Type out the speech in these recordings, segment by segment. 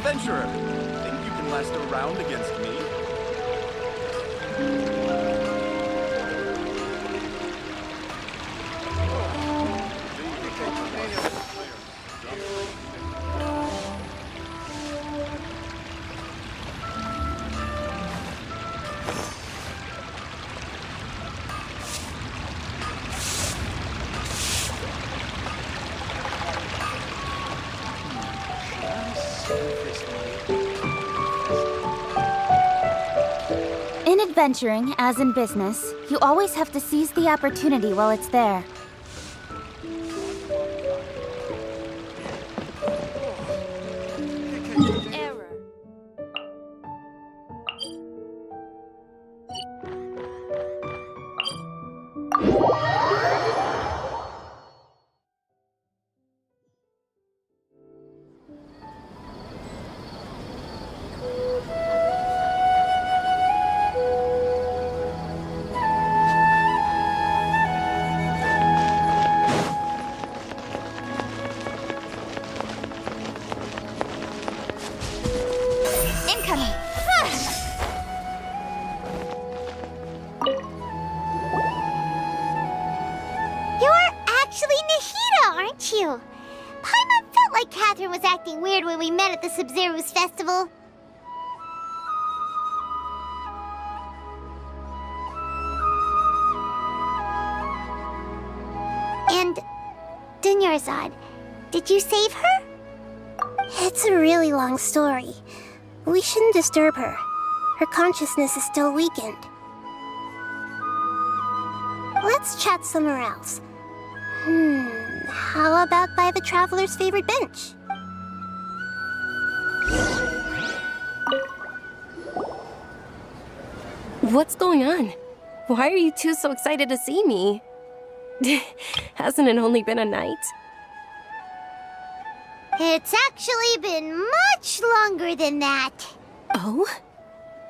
adventurer. Think you can last a round against me? In adventuring, as in business, you always have to seize the opportunity while it's there. Error. Incoming! You're actually Nahida, aren't you? Paimon felt like Catherine was acting weird when we met at the Sumeru's festival. And Dunyarzad, did you save her? It's a really long story. We shouldn't disturb her. Her consciousness is still weakened. Let's chat somewhere else. How about by the Traveler's favorite bench? What's going on? Why are you two so excited to see me? Hasn't it only been a night? It's actually been much longer than that. Oh?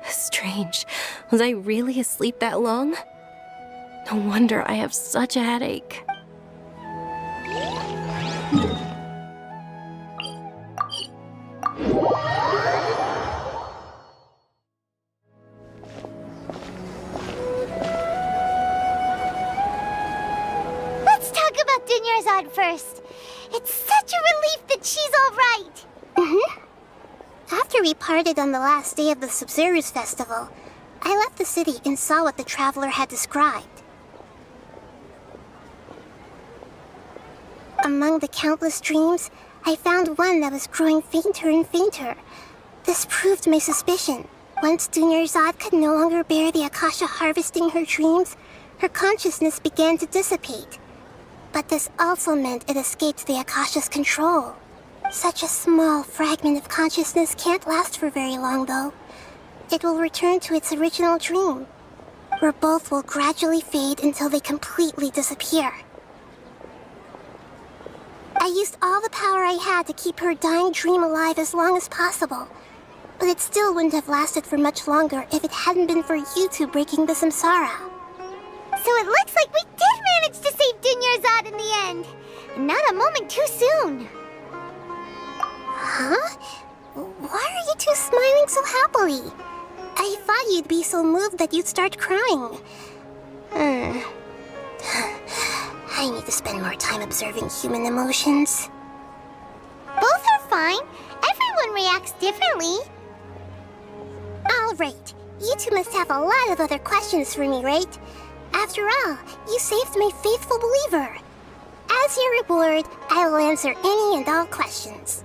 Strange. Was I really asleep that long? No wonder I have such a headache. Let's talk about Dunyarzad first. It's such a relief that she's all right. After we parted on the last day of the Sumeru's festival, I left the city and saw what the Traveler had described. Among the countless dreams, I found one that was growing fainter and fainter. This proved my suspicion. Once Dunyarzad could no longer bear the Akasha harvesting her dreams, her consciousness began to dissipate. But this also meant it escaped the Akasha's control. Such a small fragment of consciousness can't last for very long, though. It will return to its original dream, where both will gradually fade until they completely disappear. I used all the power I had to keep her dying dream alive as long as possible, but it still wouldn't have lasted for much longer if it hadn't been for you two breaking the samsara. So it looks like we did manage to save Dunyarzad in the end. Not a moment too soon. Huh? Why are you two smiling so happily? I thought you'd be so moved that you'd start crying. I need to spend more time observing human emotions. Both are fine. Everyone reacts differently. All right. You two must have a lot of other questions for me, right? After all, you saved my faithful believer. As your reward, I will answer any and all questions.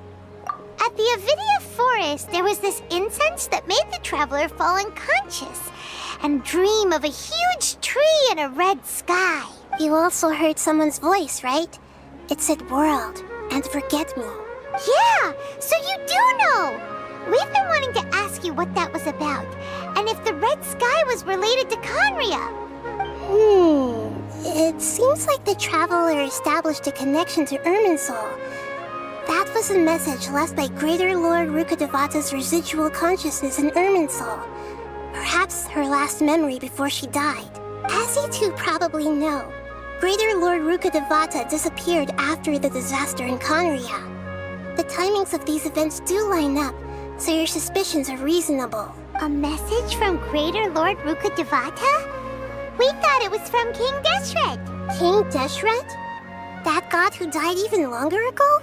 At the Avidia forest, there was this incense that made the Traveler fall unconscious and dream of a huge tree and a red sky. You also heard someone's voice, right? It said world and forget me. Yeah, so you do know! We've been wanting to ask you what that was about, and if the red sky was related to Conria. It seems like the Traveler established a connection to Irminsul. That was a message left by Greater Lord Rukkhadevata's residual consciousness in Irminsul. Perhaps her last memory before she died. As you two probably know, Greater Lord Rukkhadevata disappeared after the disaster in Conria. The timings of these events do line up, so your suspicions are reasonable. A message from Greater Lord Rukkhadevata? We thought it was from King Deshret. King Deshret? That god who died even longer ago?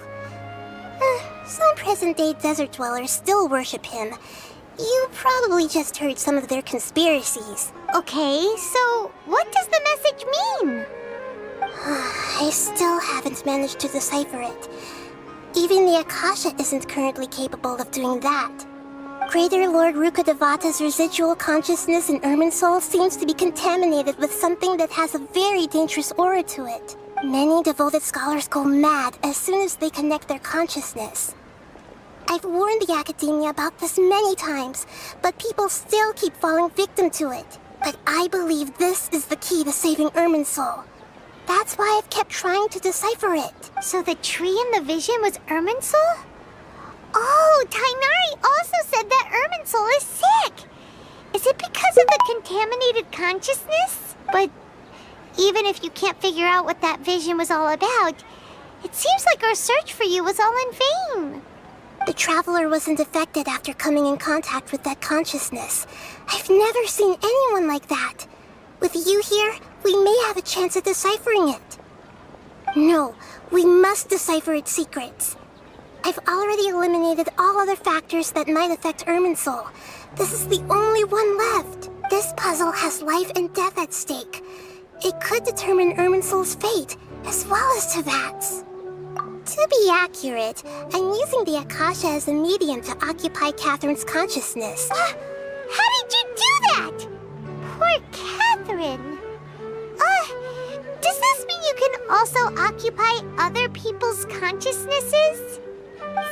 Some present-day desert dwellers still worship him. You probably just heard some of their conspiracies. Okay, so what does the message mean? I still haven't managed to decipher it. Even the Akasha isn't currently capable of doing that. Greater Lord Rukkhadevata's residual consciousness in Irminsul seems to be contaminated with something that has a very dangerous aura to it. Many devoted scholars go mad as soon as they connect their consciousness. I've warned the Academia about this many times, but people still keep falling victim to it. But I believe this is the key to saving Irminsul. That's why I've kept trying to decipher it. So the tree in the vision was Irminsul? Oh, Tainari also said that Irminsul is sick! Is it because of the contaminated consciousness? But even if you can't figure out what that vision was all about, it seems like our search for you was all in vain. The Traveler wasn't affected after coming in contact with that consciousness. I've never seen anyone like that. With you here, we may have a chance at deciphering it. No, we must decipher its secrets. I've already eliminated all other factors that might affect Irminsul. This is the only one left. This puzzle has life and death at stake. It could determine Irminsul's fate, as well as Tevat's. To be accurate, I'm using the Akasha as a medium to occupy Catherine's consciousness. How did you do that? Poor Catherine. Does this mean you can also occupy other people's consciousnesses?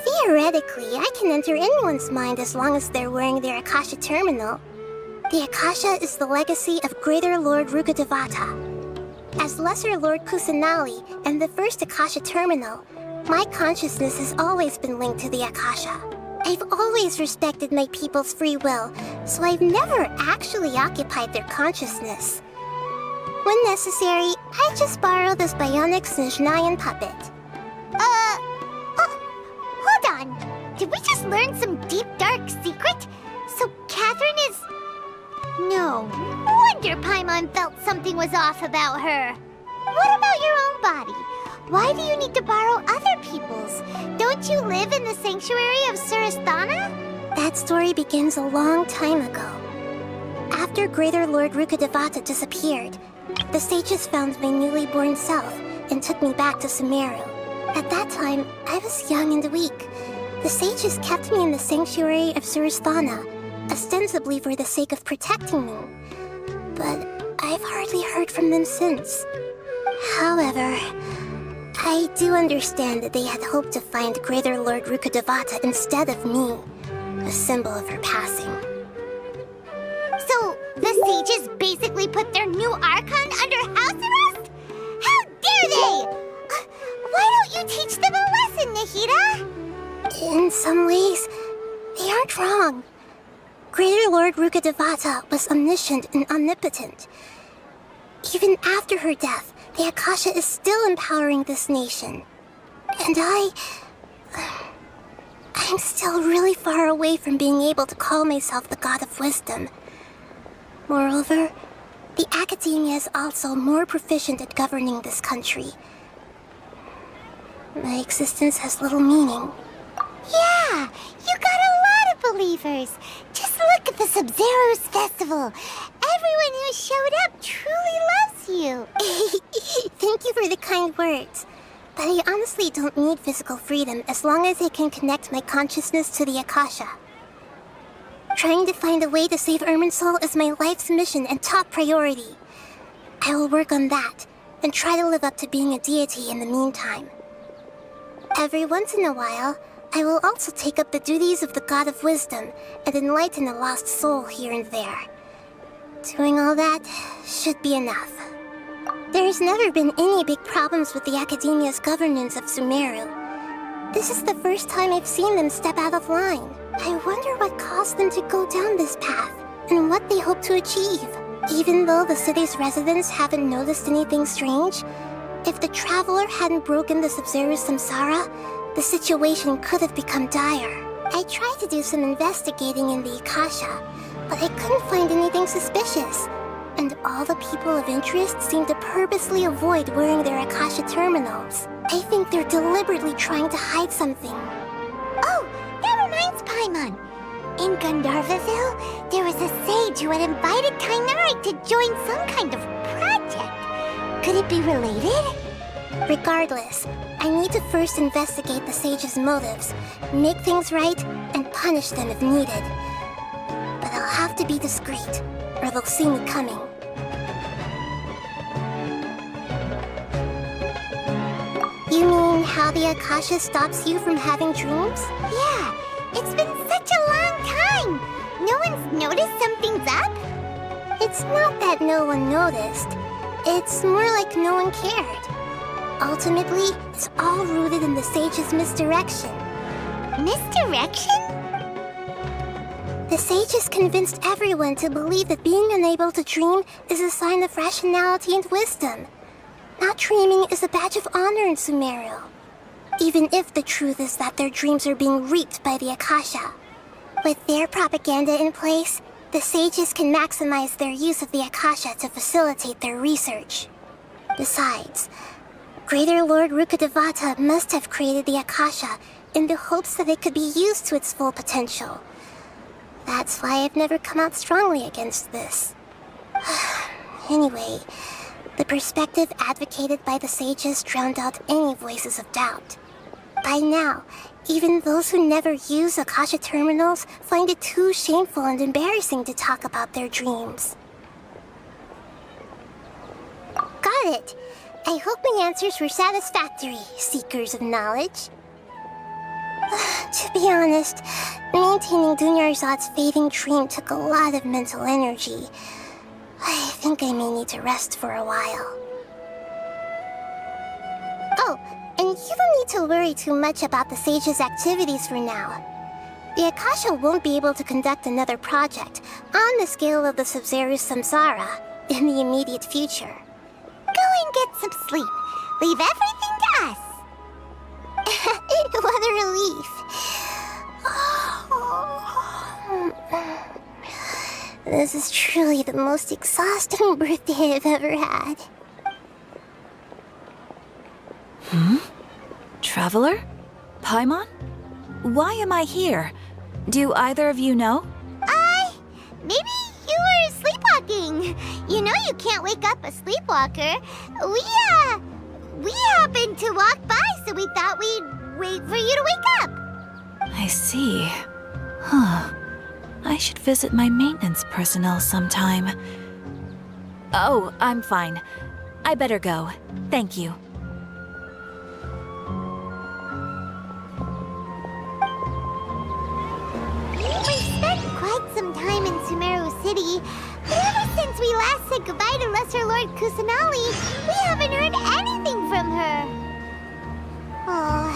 Theoretically, I can enter anyone's mind as long as they're wearing their Akasha terminal. The Akasha is the legacy of Greater Lord Rukkhadevata. As Lesser Lord Kusanali and the first Akasha terminal, my consciousness has always been linked to the Akasha. I've always respected my people's free will, so I've never actually occupied their consciousness. When necessary, I just borrow this bionic Snezhnayan puppet. Hold on. Did we just learn some deep, dark secret? So Catherine is... No wonder Paimon felt something was off about her. What about your own body? Why do you need to borrow other people's? Don't you live in the sanctuary of Surasthana? That story begins a long time ago. After Greater Lord Rukkhadevata disappeared, the sages found my newly born self and took me back to Sumeru. At that time, I was young and weak. The sages kept me in the sanctuary of Surasthana, ostensibly for the sake of protecting me. But I've hardly heard from them since. However, I do understand that they had hoped to find Greater Lord Rukkhadevata instead of me, a symbol of her passing. So, the sages basically put their new Archon under house arrest? How dare they! Why don't you teach them a lesson, Nahida? In some ways, they aren't wrong. Greater Lord Rukkhadevata was omniscient and omnipotent. Even after her death, the Akasha is still empowering this nation. And I'm still really far away from being able to call myself the God of Wisdom. Moreover, the Academia is also more proficient at governing this country. My existence has little meaning. Yeah, you got a lot of believers. Just look at the Sub-Zero's festival. Everyone who showed up truly loves you. Thank you for the kind words. But I honestly don't need physical freedom as long as I can connect my consciousness to the Akasha. Trying to find a way to save Irminsul is my life's mission and top priority. I will work on that, and try to live up to being a deity in the meantime. Every once in a while, I will also take up the duties of the God of Wisdom and enlighten a lost soul here and there. Doing all that should be enough. There has never been any big problems with the Academia's governance of Sumeru. This is the first time I've seen them step out of line. I wonder what caused them to go down this path, and what they hope to achieve. Even though the city's residents haven't noticed anything strange, if the Traveler hadn't broken the Sub-Zero's samsara, the situation could have become dire. I tried to do some investigating in the Akasha, but I couldn't find anything suspicious. And all the people of interest seem to purposely avoid wearing their Akasha terminals. I think they're deliberately trying to hide something. Oh, that reminds Paimon. In Gandharvaville, there was a sage who had invited Kainari to join some kind of project. Could it be related? Regardless, I need to first investigate the sage's motives, make things right, and punish them if needed. But I'll have to be discreet, or they'll see me coming. You mean how the Akasha stops you from having dreams? Yeah, it's been such a long time. No one's noticed something's up? It's not that no one noticed. It's more like no one cared. Ultimately, it's all rooted in the sage's misdirection. Misdirection? The sage has convinced everyone to believe that being unable to dream is a sign of rationality and wisdom. Not dreaming is a badge of honor in Sumeru. Even if the truth is that their dreams are being reaped by the Akasha. With their propaganda in place, the sages can maximize their use of the Akasha to facilitate their research. Besides, Greater Lord Rukkhadevata must have created the Akasha in the hopes that it could be used to its full potential. That's why I've never come out strongly against this. Anyway, the perspective advocated by the sages drowned out any voices of doubt. By now, even those who never use Akasha terminals find it too shameful and embarrassing to talk about their dreams. Got it! I hope my answers were satisfactory, seekers of knowledge. To be honest, maintaining Dunyarzad's fading dream took a lot of mental energy. I think I may need to rest for a while. Oh, and you don't need to worry too much about the sage's activities for now. The Akasha won't be able to conduct another project on the scale of the Sub-Zero Samsara in the immediate future. Go and get some sleep. Leave everything to us. What a relief. This is truly the most exhausting birthday I've ever had. Traveler? Paimon? Why am I here? Do either of you know? Maybe you were sleepwalking. You know you can't wake up a sleepwalker. We happened to walk by, so we thought we'd wait for you to wake up. I see. Huh. I should visit my maintenance personnel sometime. Oh, I'm fine. I better go. Thank you. We've spent quite some time in Sumeru City, but ever since we last said goodbye to Lesser Lord Kusanali, we haven't heard anything from her. Oh,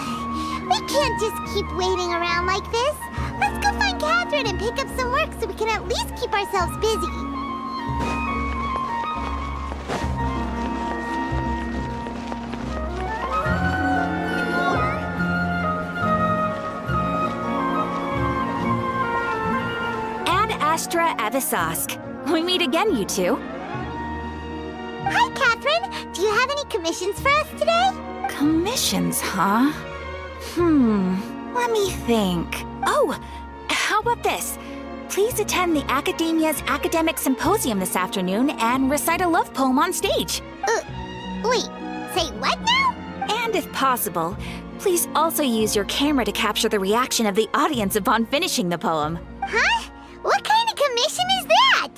we can't just keep waiting around like this. Let's go find Catherine and pick up some work so we can at least keep ourselves busy. Astra Avisask. We meet again, you two. Hi, Catherine. Do you have any commissions for us today? Commissions, huh? Let me think. Oh, how about this? Please attend the Academia's Academic Symposium this afternoon and recite a love poem on stage. Wait, say what now? And if possible, please also use your camera to capture the reaction of the audience upon finishing the poem. Huh? What kind of commission is that?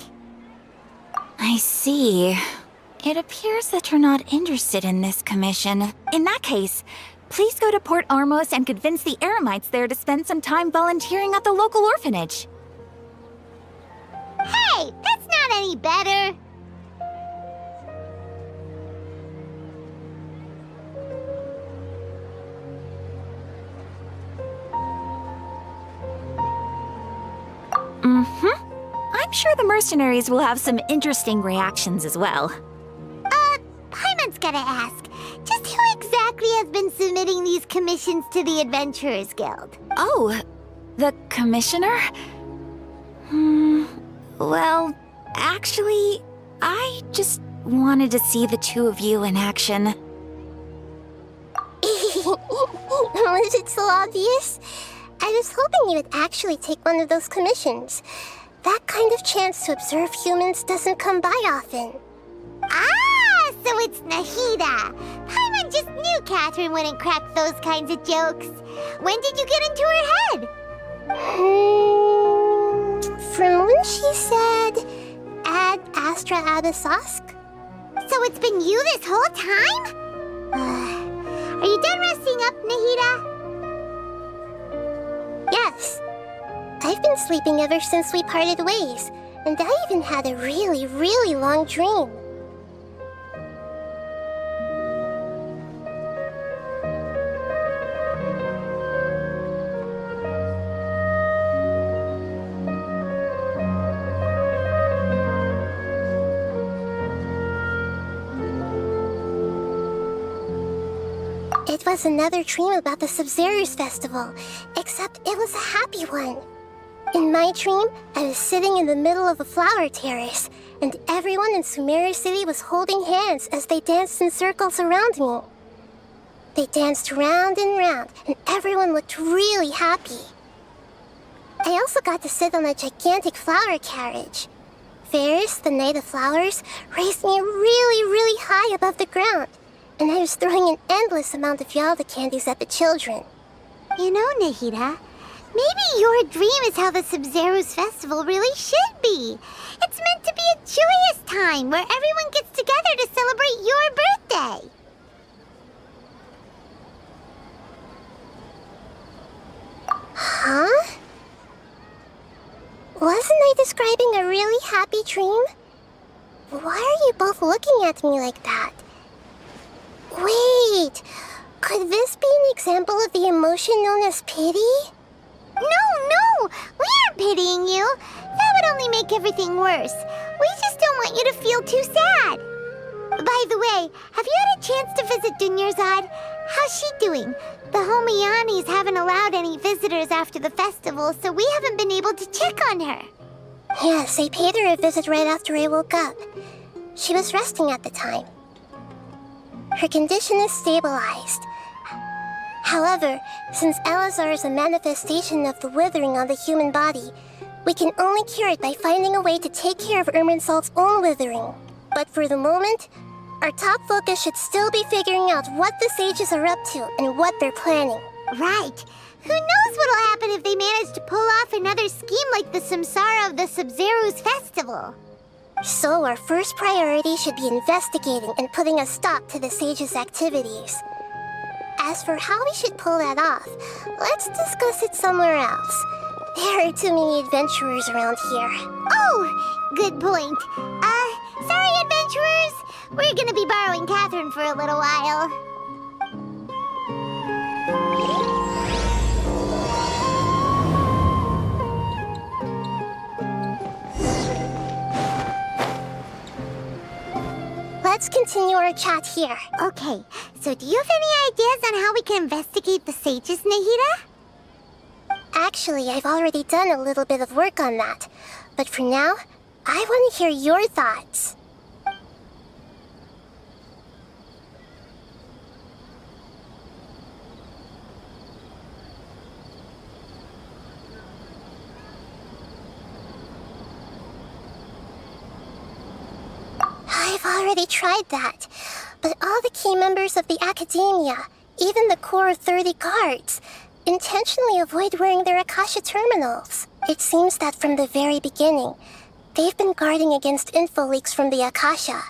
I see. It appears that you're not interested in this commission. In that case, please go to Port Armos and convince the Eremites there to spend some time volunteering at the local orphanage. Hey, that's not any better. I'm sure the mercenaries will have some interesting reactions as well. Paimon's gotta ask. Just who exactly has been submitting these commissions to the Adventurers Guild? Oh, The commissioner? Well, actually, I just wanted to see the two of you in action. Was it so obvious? I was hoping you would actually take one of those commissions. That kind of chance to observe humans doesn't come by often. Ah, so it's Nahida. Paimon just knew Catherine wouldn't crack those kinds of jokes. When did you get into her head? From when she said, Ad Astra Abyssosque? So it's been you this whole time? Are you done resting up, Nahida? Yes. I've been sleeping ever since we parted ways, and I even had a really, really long dream. It was another dream about the Sumeru's festival, except it was a happy one. In my dream, I was sitting in the middle of a flower terrace, and everyone in Sumeru City was holding hands as they danced in circles around me. They danced round and round, and everyone looked really happy. I also got to sit on a gigantic flower carriage. Ferris, the Knight of Flowers, raised me really, really high above the ground, and I was throwing an endless amount of Yalda candies at the children. You know, Nahida, maybe your dream is how the Sumeru's festival really should be. It's meant to be a joyous time where everyone gets together to celebrate your birthday. Huh? Wasn't I describing a really happy dream? Why are you both looking at me like that? Wait, could this be an example of the emotion known as pity? No, we aren't pitying you. That would only make everything worse. We just don't want you to feel too sad. By the way, have you had a chance to visit Dunyarzad? How's she doing? The Homianis haven't allowed any visitors after the festival, so we haven't been able to check on her. Yes, I paid her a visit right after I woke up. She was resting at the time. Her condition is stabilized. However, since Elazar is a manifestation of the withering on the human body, we can only cure it by finding a way to take care of Irminsul's own withering. But for the moment, our top focus should still be figuring out what the sages are up to and what they're planning. Right. Who knows what'll happen if they manage to pull off another scheme like the Samsara of the Sumeru's festival. So our first priority should be investigating and putting a stop to the sages' activities. As for how we should pull that off, let's discuss it somewhere else. There are too many adventurers around here. Oh, good point. Sorry, adventurers. We're gonna be borrowing Catherine for a little while. Let's continue our chat here. Okay, so do you have any ideas on how we can investigate the sages, Nahida? Actually, I've already done a little bit of work on that. But for now, I want to hear your thoughts. I've already tried that, but all the key members of the Academia, even the core of 30 guards, intentionally avoid wearing their Akasha terminals. It seems that from the very beginning, they've been guarding against info leaks from the Akasha.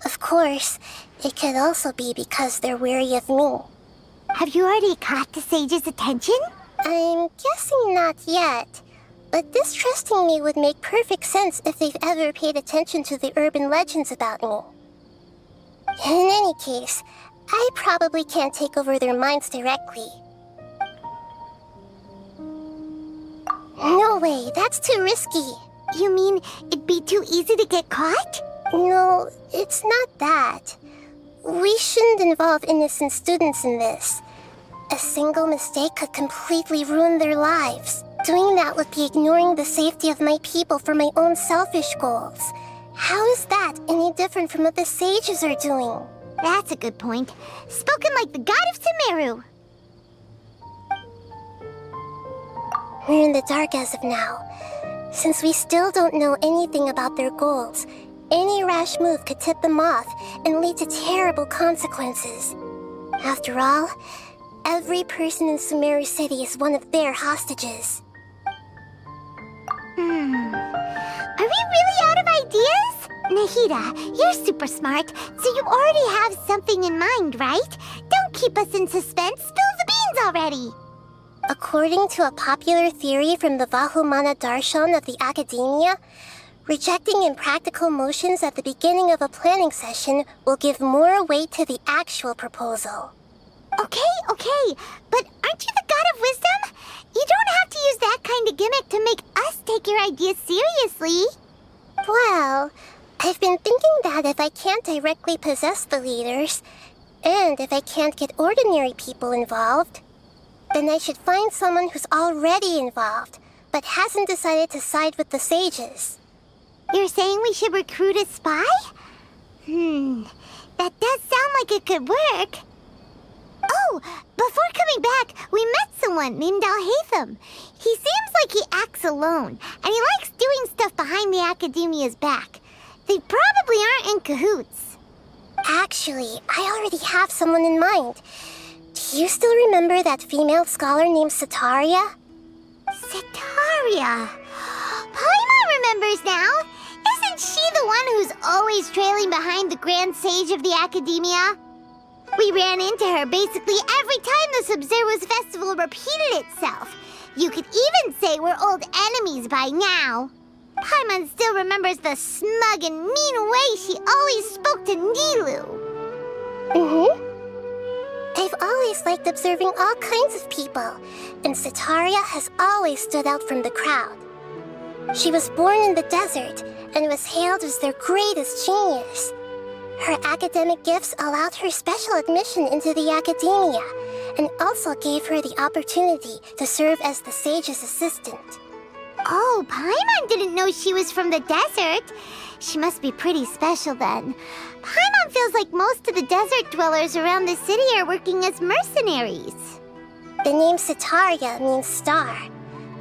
Of course, it could also be because they're wary of me. Have you already caught the sage's attention? I'm guessing not yet, but distrusting me would make perfect sense if they've ever paid attention to the urban legends about me. In any case, I probably can't take over their minds directly. No way, that's too risky. You mean it'd be too easy to get caught? No, it's not that. We shouldn't involve innocent students in this. A single mistake could completely ruin their lives. Doing that would be ignoring the safety of my people for my own selfish goals. How is that any different from what the sages are doing? That's a good point. Spoken like the god of Sumeru. We're in the dark as of now. Since we still don't know anything about their goals, any rash move could tip them off and lead to terrible consequences. After all, every person in Sumeru City is one of their hostages. Are we really out of ideas? Nahida, you're super smart, so you already have something in mind, right? Don't keep us in suspense. Spill the beans already. According to a popular theory from the Vahumana Darshan of the Academia, rejecting impractical motions at the beginning of a planning session will give more weight to the actual proposal. Okay, but aren't you the god of wisdom? You don't have to use that kind of gimmick to make us take your ideas seriously. Well, I've been thinking that if I can't directly possess the leaders, and if I can't get ordinary people involved, then I should find someone who's already involved, but hasn't decided to side with the sages. You're saying we should recruit a spy? That does sound like it could work. Oh, before coming back, we met someone named Alhaitham. He seems like he acts alone, and he likes doing stuff behind the Academia's back. They probably aren't in cahoots. Actually, I already have someone in mind. Do you still remember that female scholar named Setaria? Setaria. Paimon remembers now. Isn't she the one who's always trailing behind the Grand Sage of the Academia? We ran into her basically every time the Sub-Zero's festival repeated itself. You could even say we're old enemies by now. Paimon still remembers the smug and mean way she always spoke to Nilou. I've always liked observing all kinds of people, and Setaria has always stood out from the crowd. She was born in the desert and was hailed as their greatest genius. Her academic gifts allowed her special admission into the Academia, and also gave her the opportunity to serve as the sage's assistant. Oh, Paimon didn't know she was from the desert. She must be pretty special then. Paimon feels like most of the desert dwellers around the city are working as mercenaries. The name Setaria means star.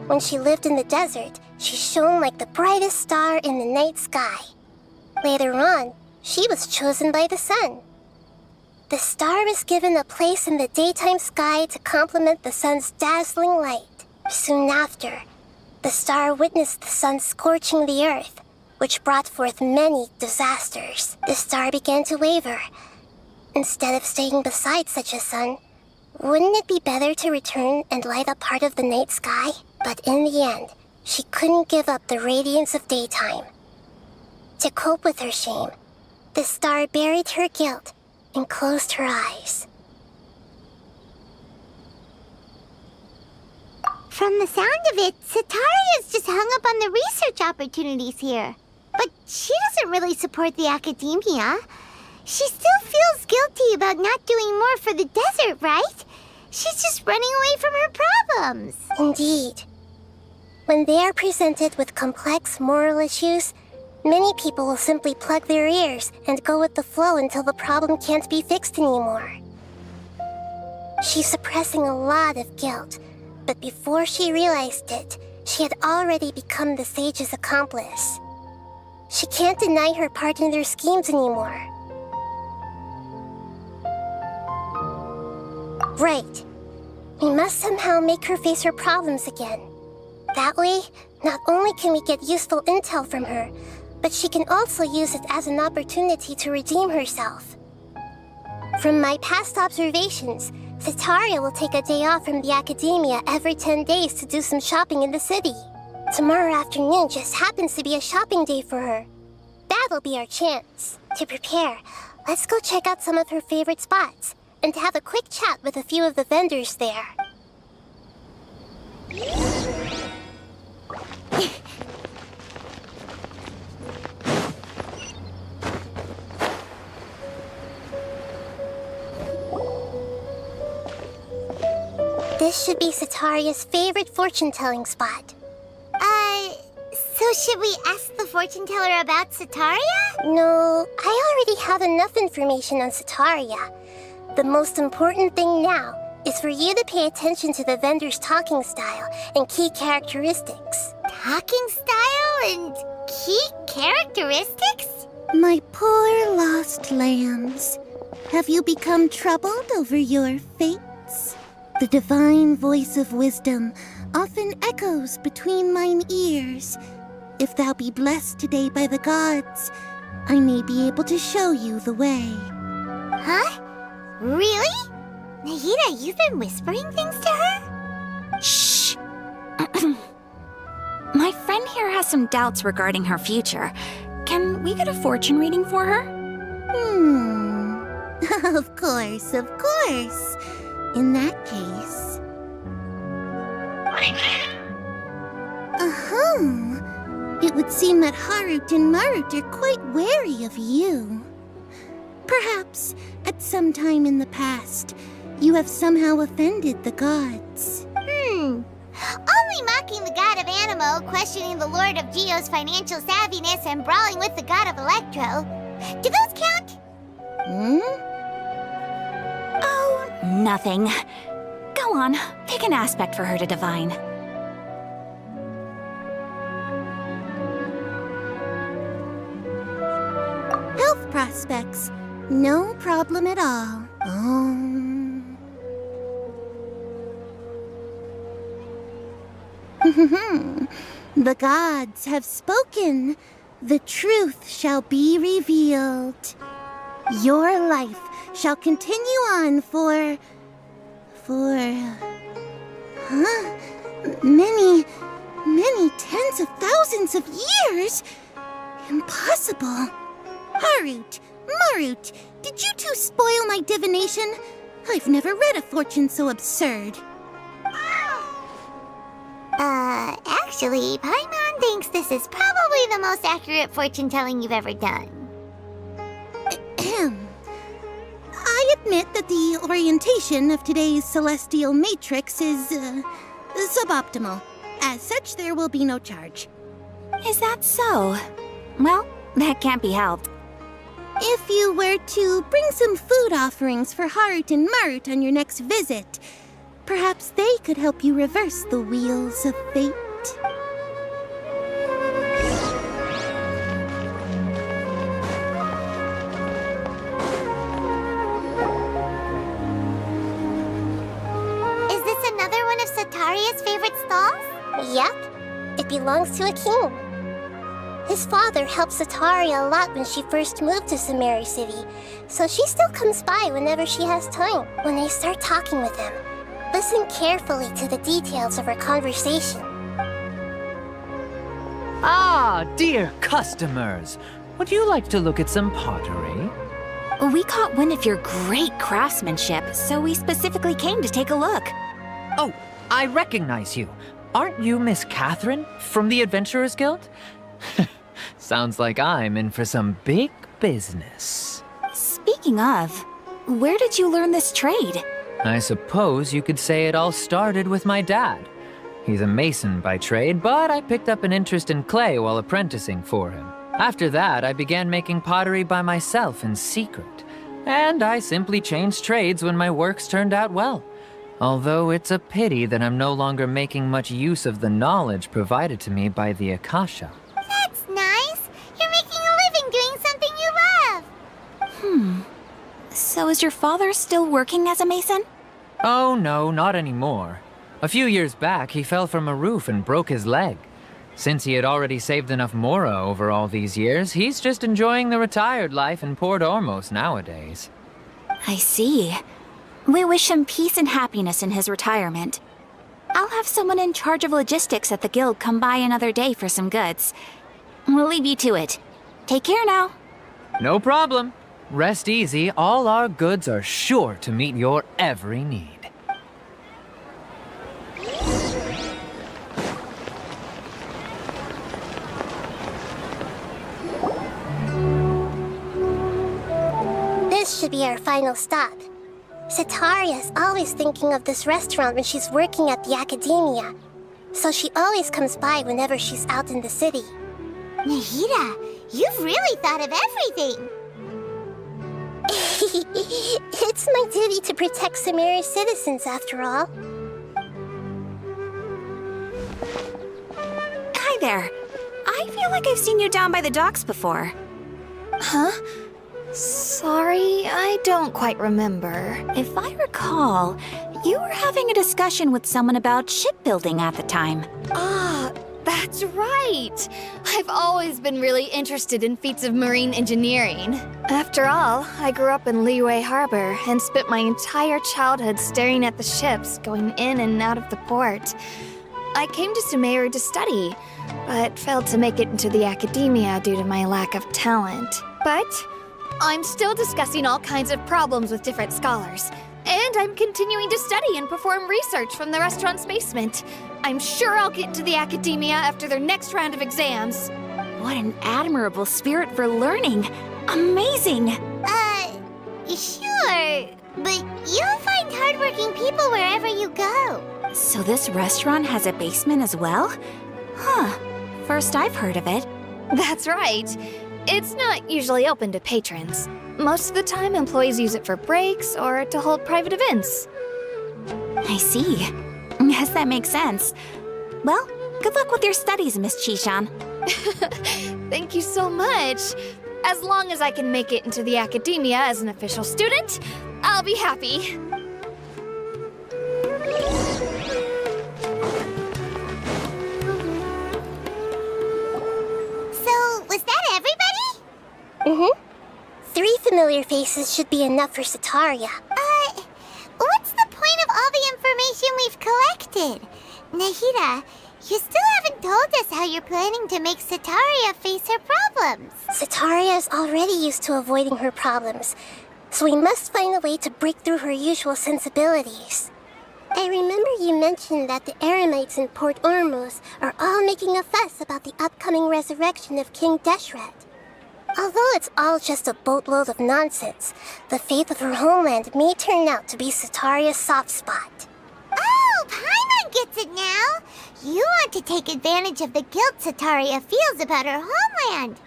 When she lived in the desert, she shone like the brightest star in the night sky. Later on, she was chosen by the sun. The star was given a place in the daytime sky to complement the sun's dazzling light. Soon after, the star witnessed the sun scorching the earth, which brought forth many disasters. The star began to waver. Instead of staying beside such a sun, wouldn't it be better to return and light up part of the night sky? But in the end, she couldn't give up the radiance of daytime. To cope with her shame, the star buried her guilt and closed her eyes. From the sound of it, Setaria's just hung up on the research opportunities here. But she doesn't really support the Academia. She still feels guilty about not doing more for the desert, right? She's just running away from her problems. Indeed. When they are presented with complex moral issues, many people will simply plug their ears and go with the flow until the problem can't be fixed anymore. She's suppressing a lot of guilt, but before she realized it, she had already become the sage's accomplice. She can't deny her part in their schemes anymore. Right. We must somehow make her face her problems again. That way, not only can we get useful intel from her, but she can also use it as an opportunity to redeem herself. From my past observations, Setaria will take a day off from the Academia every 10 days to do some shopping in the city. Tomorrow afternoon just happens to be a shopping day for her. That'll be our chance. To prepare, let's go check out some of her favorite spots, and have a quick chat with a few of the vendors there. This should be Sataria's favorite fortune-telling spot. So should we ask the fortune teller about Sataria? No, I already have enough information on Sataria. The most important thing now is for you to pay attention to the vendor's talking style and key characteristics. Talking style and key characteristics? My poor lost lambs, have you become troubled over your fates? The divine voice of wisdom often echoes between mine ears. If thou be blessed today by the gods, I may be able to show you the way. Huh? Really? Nahida, you've been whispering things to her? Shh! My friend here has some doubts regarding her future. Can we get a fortune reading for her? Of course, of course. In that case... It would seem that Harut and Marut are quite wary of you. Perhaps, at some time in the past, you have somehow offended the gods. Only mocking the god of Animo, questioning the Lord of Geo's financial savviness, and brawling with the god of Electro. Do those count? Oh, nothing. Go on, pick an aspect for her to divine. Health prospects. No problem at all. The gods have spoken. The truth shall be revealed. Your life shall continue on for many tens of thousands of years? Impossible. Harut, Marut, did you two spoil my divination? I've never read a fortune so absurd. Actually, Paimon thinks this is probably the most accurate fortune-telling you've ever done. I admit that the orientation of today's celestial matrix is, suboptimal. As such, there will be no charge. Is that so? Well, that can't be helped. If you were to bring some food offerings for Harut and Marut on your next visit, perhaps they could help you reverse the wheels of fate. Is this another one of Sataria's favorite stalls? Yep, it belongs to a king. His father helped Sataria a lot when she first moved to Sumeru City, so she still comes by whenever she has time. When they start talking with him, listen carefully to the details of her conversation. Ah, dear customers, would you like to look at some pottery? We caught wind of your great craftsmanship, so we specifically came to take a look. Oh, I recognize you. Aren't you Miss Catherine from the Adventurers Guild? Sounds like I'm in for some big business. Speaking of, where did you learn this trade? I suppose you could say it all started with my dad. He's a mason by trade, but I picked up an interest in clay while apprenticing for him. After that, I began making pottery by myself in secret. And I simply changed trades when my works turned out well. Although it's a pity that I'm no longer making much use of the knowledge provided to me by the Akasha. That's nice. You're making a living doing something you love. So is your father still working as a mason? Oh no, not anymore. A few years back, he fell from a roof and broke his leg. Since he had already saved enough mora over all these years, he's just enjoying the retired life in Port-04 nowadays. I see. We wish him peace and happiness in his retirement. I'll have someone in charge of logistics at the guild come by another day for some goods. We'll leave you to it. Take care now. No problem. Rest easy, all our goods are sure to meet your every need. This should be our final stop. Sataria's always thinking of this restaurant when she's working at the academia, so she always comes by whenever she's out in the city. Nahida, you've really thought of everything. It's my duty to protect Sumeru's citizens, after all. Hi there. I feel like I've seen you down by the docks before. Huh? Sorry, I don't quite remember. If I recall, you were having a discussion with someone about shipbuilding at the time. Ah, that's right! I've always been really interested in feats of marine engineering. After all, I grew up in Liyue Harbor and spent my entire childhood staring at the ships going in and out of the port. I came to Sumeru to study, but failed to make it into the academia due to my lack of talent. But I'm still discussing all kinds of problems with different scholars. And I'm continuing to study and perform research from the restaurant's basement. I'm sure I'll get into the academia after their next round of exams. What an admirable spirit for learning. Amazing. Sure. But you'll find hardworking people wherever you go. So this restaurant has a basement as well? Huh. First I've heard of it. That's right. It's not usually open to patrons. Most of the time, employees use it for breaks or to hold private events. I see. Yes, that makes sense. Well, good luck with your studies, Miss Chishan. Thank you so much. As long as I can make it into the academia as an official student, I'll be happy. So, was that everybody? Mm-hmm. 3 familiar faces should be enough for Sataria. What's the point of all the information we've collected? Nahida, you still haven't told us how you're planning to make Sataria face her problems. Sataria is already used to avoiding her problems, so we must find a way to break through her usual sensibilities. I remember you mentioned that the Eremites in Part-04 are all making a fuss about the upcoming resurrection of King Deshret. Although it's all just a boatload of nonsense, the fate of her homeland may turn out to be Sataria's soft spot. Oh, Paimon gets it now! You want to take advantage of the guilt Sataria feels about her homeland.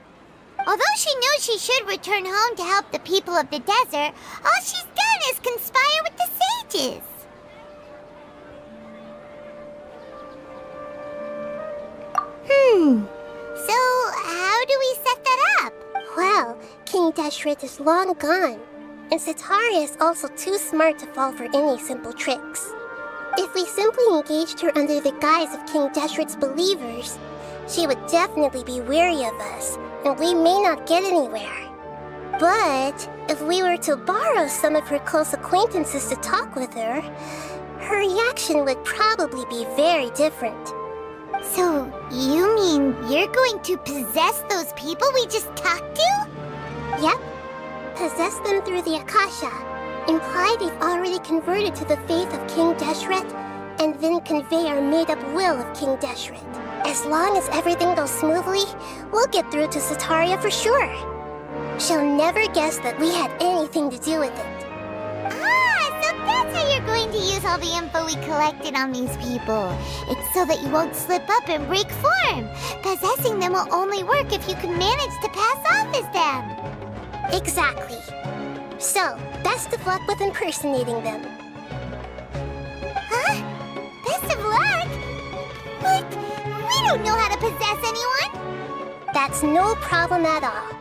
Although she knows she should return home to help the people of the desert, all she's done is conspire with the sages. So, how do we set that up? Well, King Deshret is long gone, and Sataria is also too smart to fall for any simple tricks. If we simply engaged her under the guise of King Deshret's believers, she would definitely be weary of us, and we may not get anywhere. But if we were to borrow some of her close acquaintances to talk with her, her reaction would probably be very different. So, you mean you're going to possess those people we just talked to? Yep. Possess them through the Akasha. Imply they've already converted to the faith of King Deshret, and then convey our made-up will of King Deshret. As long as everything goes smoothly, we'll get through to Sataria for sure. She'll never guess that we had anything to do with it. So that's how you're going to use all the info we collected on these people. It's so that you won't slip up and break form. Possessing them will only work if you can manage to pass off as them. Exactly. So, best of luck with impersonating them. Huh? Best of luck? But we don't know how to possess anyone. That's no problem at all.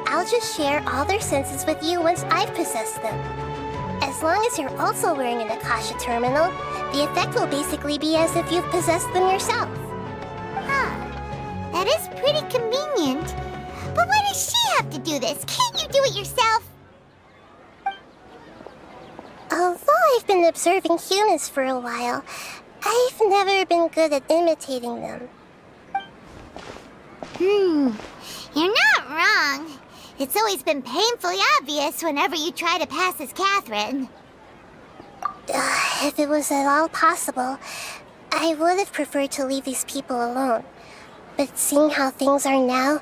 I'll just share all their senses with you once I've possessed them. As long as you're also wearing an Akasha terminal, the effect will basically be as if you've possessed them yourself. Huh. That is pretty convenient. But why does she have to do this? Can't you do it yourself? Although I've been observing humans for a while, I've never been good at imitating them. You're not wrong. It's always been painfully obvious whenever you try to pass as Catherine. If it was at all possible, I would have preferred to leave these people alone. But seeing how things are now,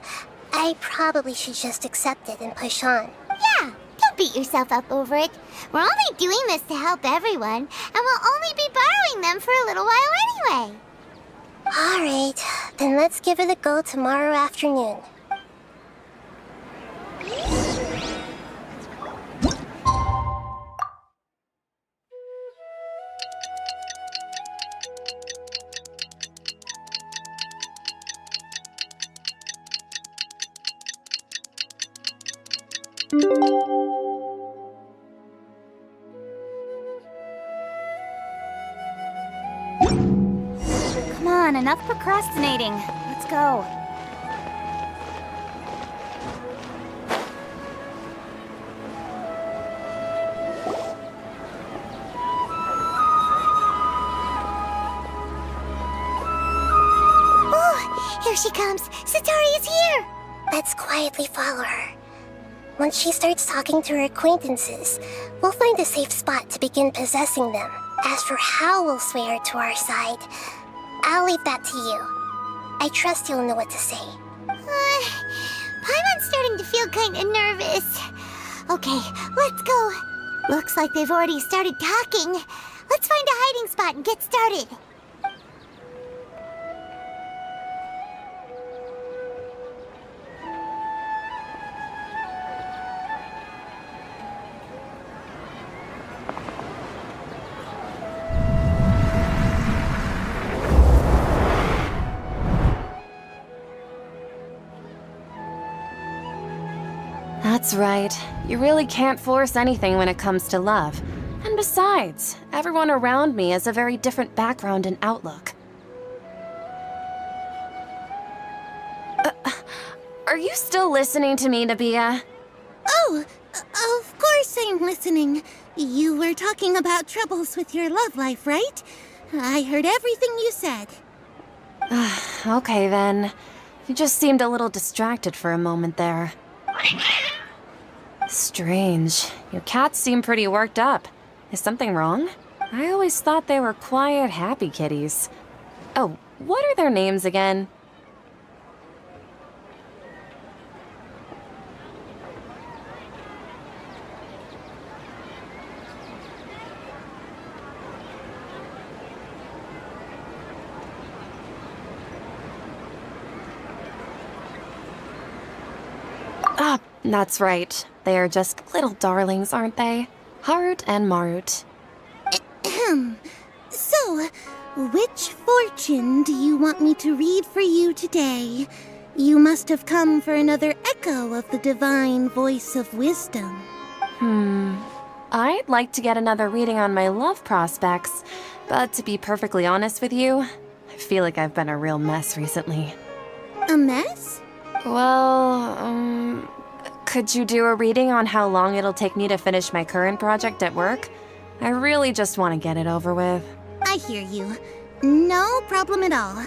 I probably should just accept it and push on. Yeah, don't beat yourself up over it. We're only doing this to help everyone, and we'll only be borrowing them for a little while anyway. Alright, then let's give it a go tomorrow afternoon. Come on, enough procrastinating. Let's go. Oh, here she comes. Satari is here. Let's quietly follow her. Once she starts talking to her acquaintances, we'll find a safe spot to begin possessing them. As for how we'll sway her to our side, I'll leave that to you. I trust you'll know what to say. Paimon's starting to feel kinda nervous. Okay, let's go. Looks like they've already started talking. Let's find a hiding spot and get started. That's right. You really can't force anything when it comes to love. And besides, everyone around me has a very different background and outlook. Are you still listening to me, Nabia? Oh, of course I'm listening. You were talking about troubles with your love life, right? I heard everything you said. Okay then. You just seemed a little distracted for a moment there. Strange. Your cats seem pretty worked up. Is something wrong? I always thought they were quiet, happy kitties. Oh, what are their names again? Ah, that's right. They are just little darlings, aren't they? Harut and Marut. So, which fortune do you want me to read for you today? You must have come for another echo of the divine voice of wisdom. I'd like to get another reading on my love prospects, but to be perfectly honest with you, I feel like I've been a real mess recently. A mess? Well, could you do a reading on how long it'll take me to finish my current project at work? I really just want to get it over with. I hear you. No problem at all.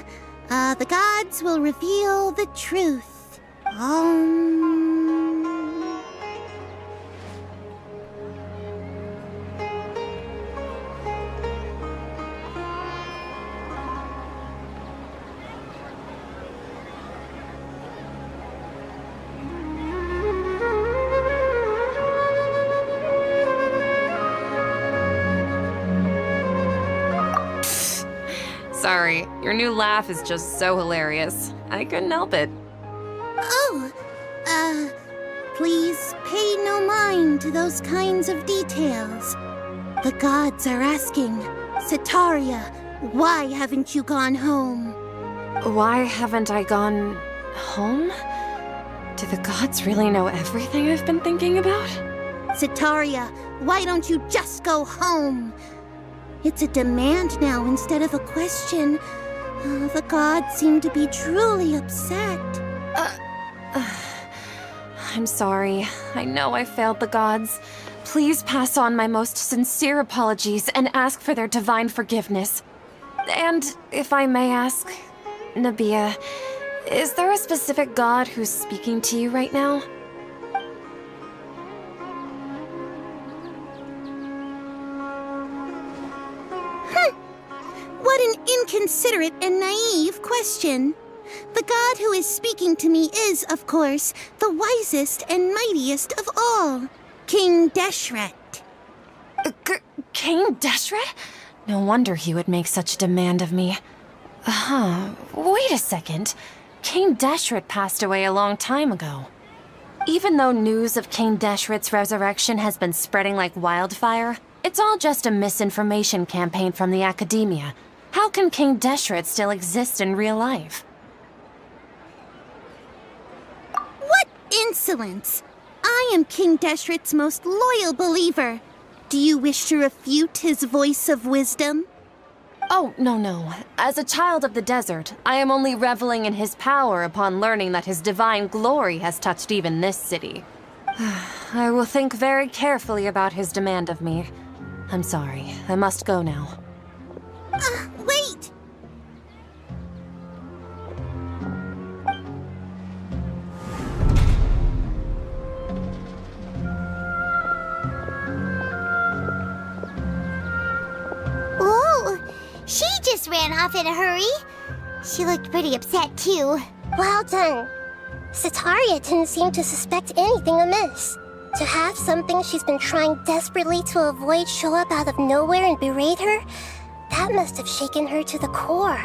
The gods will reveal the truth. Sorry, your new laugh is just so hilarious. I couldn't help it. Please pay no mind to those kinds of details. The gods are asking, Sataria, why haven't you gone home? Why haven't I gone home? Do the gods really know everything I've been thinking about? Sataria, why don't you just go home? It's a demand now instead of a question. The gods seem to be truly upset. I'm sorry. I know I failed the gods. Please pass on my most sincere apologies and ask for their divine forgiveness. And if I may ask, Nabia, is there a specific god who's speaking to you right now? What an inconsiderate and naive question. The god who is speaking to me is, of course, the wisest and mightiest of all. King Deshret. King Deshret? No wonder he would make such a demand of me. Wait a second. King Deshret passed away a long time ago. Even though news of King Deshret's resurrection has been spreading like wildfire, it's all just a misinformation campaign from the academia. How can King Deshret still exist in real life? What insolence! I am King Deshret's most loyal believer. Do you wish to refute his voice of wisdom? Oh, no. As a child of the desert, I am only reveling in his power upon learning that his divine glory has touched even this city. I will think very carefully about his demand of me. I'm sorry, I must go now. Wait! Whoa! She just ran off in a hurry. She looked pretty upset, too. Well done. Sataria didn't seem to suspect anything amiss. To have something she's been trying desperately to avoid show up out of nowhere and berate her, that must have shaken her to the core.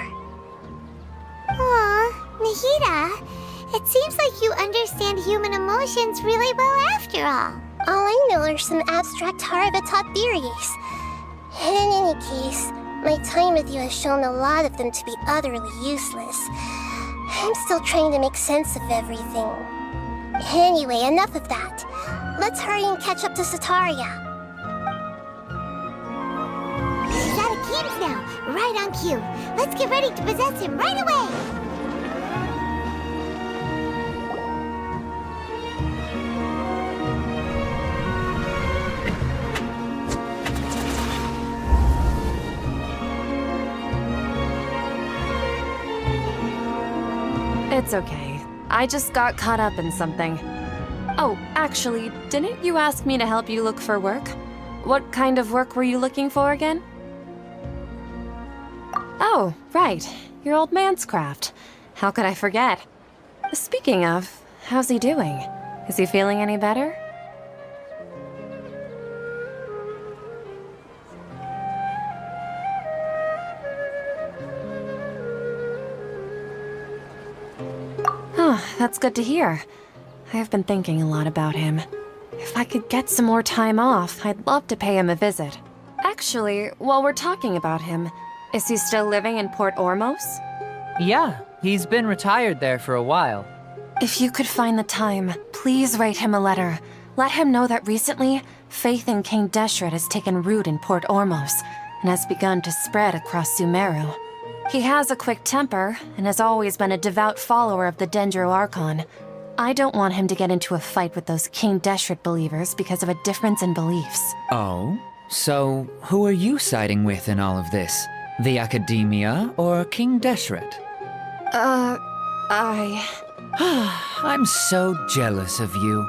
Aw, Nahida, it seems like you understand human emotions really well after all. All I know are some abstract Harava-taught theories. In any case, my time with you has shown a lot of them to be utterly useless. I'm still trying to make sense of everything. Anyway, enough of that. Let's hurry and catch up to Sataria. He's out of Keem's now, right on cue. Let's get ready to possess him right away! It's okay. I just got caught up in something. Oh, actually, didn't you ask me to help you look for work? What kind of work were you looking for again? Oh, right. Your old man's craft. How could I forget? Speaking of, how's he doing? Is he feeling any better? Oh, that's good to hear. I have been thinking a lot about him. If I could get some more time off, I'd love to pay him a visit. Actually, while we're talking about him, is he still living in Port-04? Yeah, he's been retired there for a while. If you could find the time, please write him a letter. Let him know that recently, faith in King Deshret has taken root in Port-04 and has begun to spread across Sumeru. He has a quick temper and has always been a devout follower of the Dendro Archon. I don't want him to get into a fight with those King Deshret believers because of a difference in beliefs. Oh? So, who are you siding with in all of this? The Academia or King Deshret? I'm so jealous of you.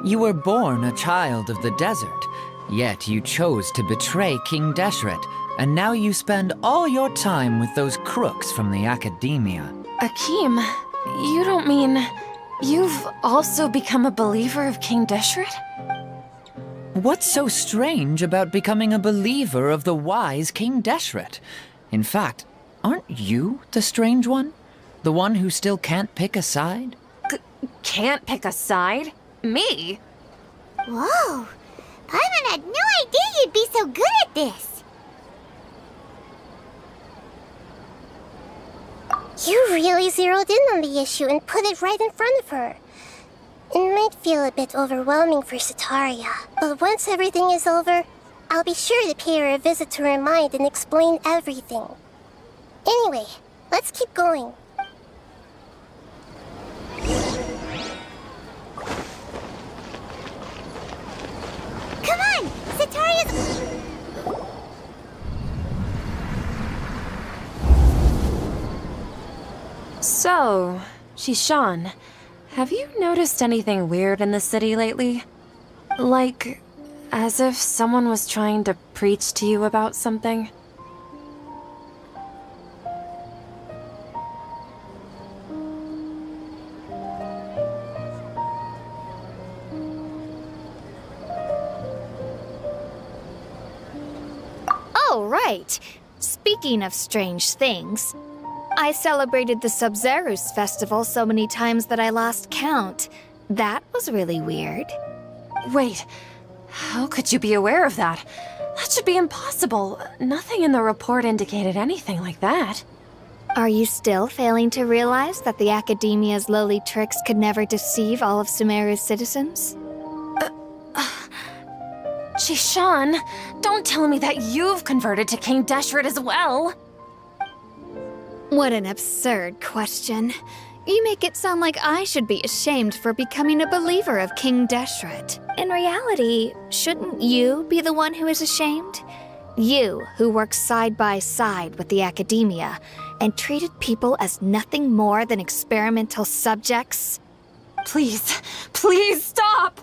You were born a child of the desert, yet you chose to betray King Deshret, and now you spend all your time with those crooks from the Academia. Akeem, you don't mean... You've also become a believer of King Deshret? What's so strange about becoming a believer of the wise King Deshret? In fact, aren't you the strange one? The one who still can't pick a side? Can't pick a side? Me? Whoa! Paimon had no idea you'd be so good at this! You really zeroed in on the issue and put it right in front of her. It might feel a bit overwhelming for Sataria, but once everything is over, I'll be sure to pay her a visit to her mind and explain everything. Anyway, let's keep going. Come on! Sataria's... So, Shishan, have you noticed anything weird in the city lately? Like, as if someone was trying to preach to you about something? right. Speaking of strange things, I celebrated the Sub-Zerus festival so many times that I lost count. That was really weird. Wait, how could you be aware of that? That should be impossible. Nothing in the report indicated anything like that. Are you still failing to realize that the Academia's lowly tricks could never deceive all of Sumeru's citizens? Shishan, don't tell me that you've converted to King Deshret as well. What an absurd question. You make it sound like I should be ashamed for becoming a believer of King Deshret. In reality, shouldn't you be the one who is ashamed? You, who works side by side with the Academia and treated people as nothing more than experimental subjects. Please, please stop!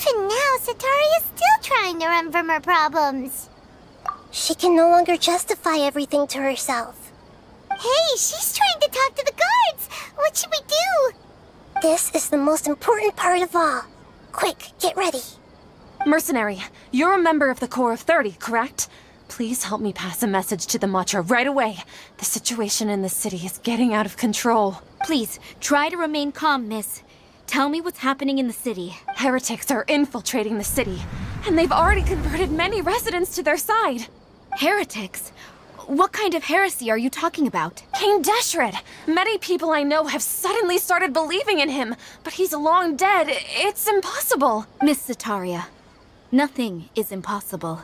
Even now, Satari is still trying to run from her problems. She can no longer justify everything to herself. Hey, she's trying to talk to the guards! What should we do? This is the most important part of all. Quick, get ready. Mercenary, you're a member of the Corps of 30, correct? Please help me pass a message to the Matcha right away. The situation in the city is getting out of control. Please, try to remain calm, miss. Tell me what's happening in the city. Heretics are infiltrating the city, and they've already converted many residents to their side. Heretics? What kind of heresy are you talking about? King Deshret! Many people I know have suddenly started believing in him, but he's long dead. It's impossible. Miss Sataria, nothing is impossible.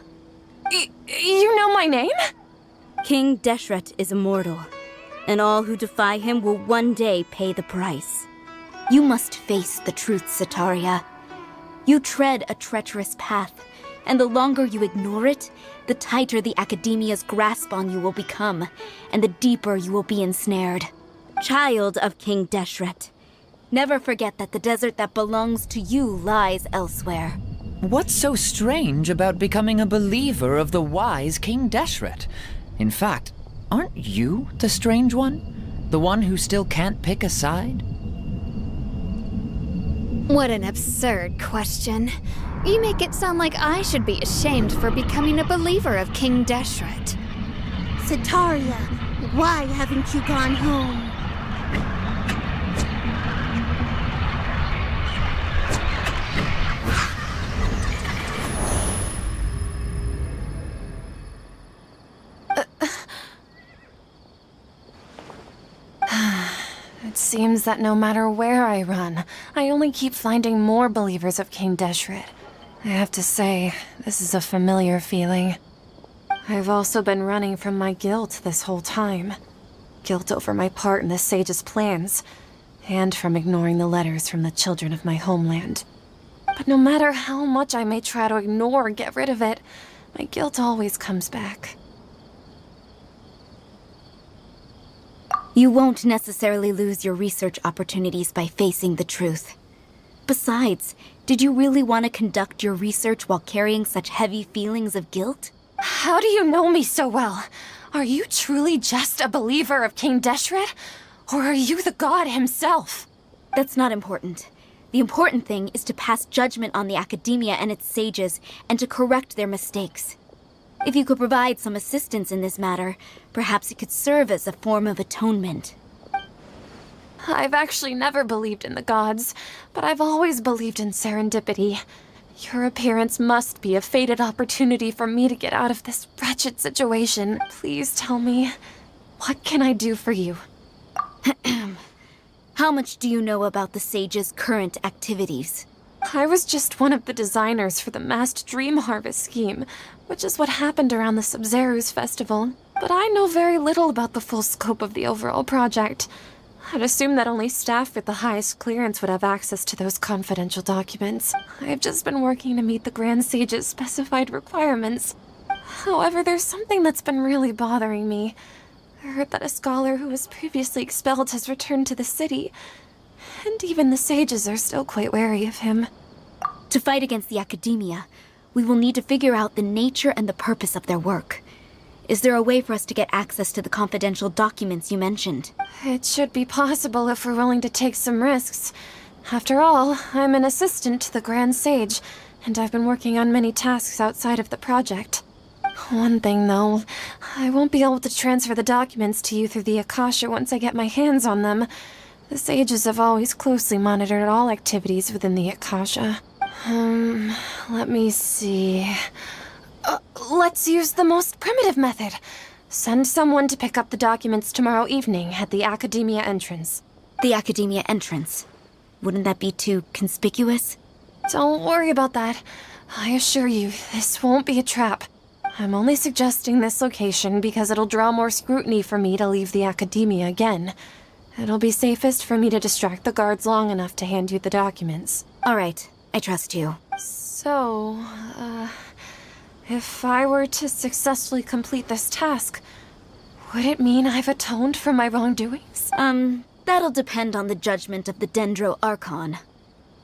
You know my name? King Deshret is immortal, and all who defy him will one day pay the price. You must face the truth, Sataria. You tread a treacherous path, and the longer you ignore it, the tighter the Academia's grasp on you will become, and the deeper you will be ensnared. Child of King Deshret, Never forget that the desert that belongs to you lies elsewhere. What's so strange about becoming a believer of the wise King Deshret? In fact, aren't you the strange one? The one who still can't pick a side? What an absurd question. You make it sound like I should be ashamed for becoming a believer of King Deshret. Sataria, why haven't you gone home? It seems that no matter where I run, I only keep finding more believers of King Deshret. I have to say, this is a familiar feeling. I've also been running from my guilt this whole time. Guilt over my part in the Sage's plans, and from ignoring the letters from the children of my homeland. But no matter how much I may try to ignore or get rid of it, my guilt always comes back. You won't necessarily lose your research opportunities by facing the truth. Besides, did you really want to conduct your research while carrying such heavy feelings of guilt? How do you know me so well? Are you truly just a believer of King Deshret? Or are you the god himself? That's not important. The important thing is to pass judgment on the Academia and its sages, and to correct their mistakes. If you could provide some assistance in this matter, perhaps it could serve as a form of atonement. I've actually never believed in the gods, but I've always believed in serendipity. Your appearance must be a fated opportunity for me to get out of this wretched situation. Please tell me, what can I do for you? How much do you know about the sage's current activities? I was just one of the designers for the massed dream harvest scheme, which is what happened around the Sub-Zerus festival. But I know very little about the full scope of the overall project. I'd assume that only staff with the highest clearance would have access to those confidential documents. I've just been working to meet the Grand Sage's specified requirements. However, there's something that's been really bothering me. I heard that a scholar who was previously expelled has returned to the city, and even the sages are still quite wary of him. To fight against the Academia, we will need to figure out the nature and the purpose of their work. Is there a way for us to get access to the confidential documents you mentioned? It should be possible if we're willing to take some risks. After all, I'm an assistant to the Grand Sage, and I've been working on many tasks outside of the project. One thing, though, I won't be able to transfer the documents to you through the Akasha once I get my hands on them. The sages have always closely monitored all activities within the Akasha. Let me see. Let's use the most primitive method. Send someone to pick up the documents tomorrow evening at the Academia entrance. The Academia entrance. Wouldn't that be too conspicuous? Don't worry about that. I assure you, this won't be a trap. I'm only suggesting this location because it'll draw more scrutiny for me to leave the Academia again. It'll be safest for me to distract the guards long enough to hand you the documents. All right, I trust you. So, if I were to successfully complete this task, would it mean I've atoned for my wrongdoings? That'll depend on the judgment of the Dendro Archon.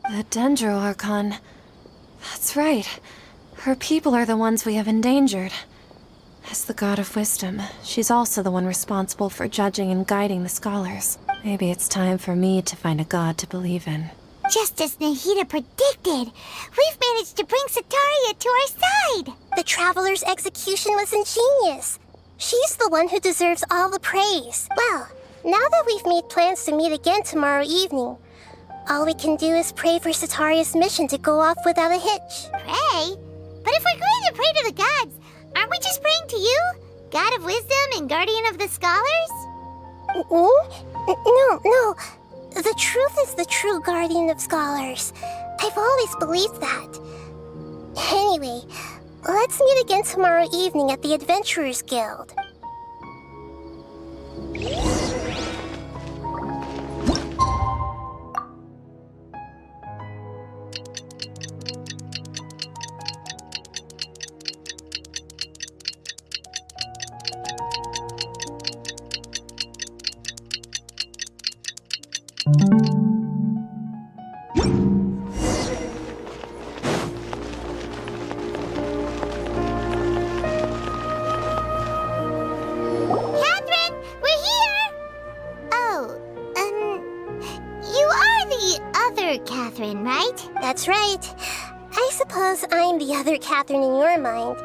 The Dendro Archon. That's right. Her people are the ones we have endangered. As the god of wisdom, she's also the one responsible for judging and guiding the scholars. Maybe it's time for me to find a god to believe in. Just as Nahida predicted, we've managed to bring Sataria to our side. The Traveler's execution was ingenious. She's the one who deserves all the praise. Well, now that we've made plans to meet again tomorrow evening, all we can do is pray for Sataria's mission to go off without a hitch. Pray? But if we're going to pray to the gods, aren't we just praying to you? God of wisdom and guardian of the scholars? No. The truth is the true guardian of scholars. I've always believed that. Anyway, let's meet again tomorrow evening at the Adventurers Guild. Right? That's right. I suppose I'm the other Catherine in your mind.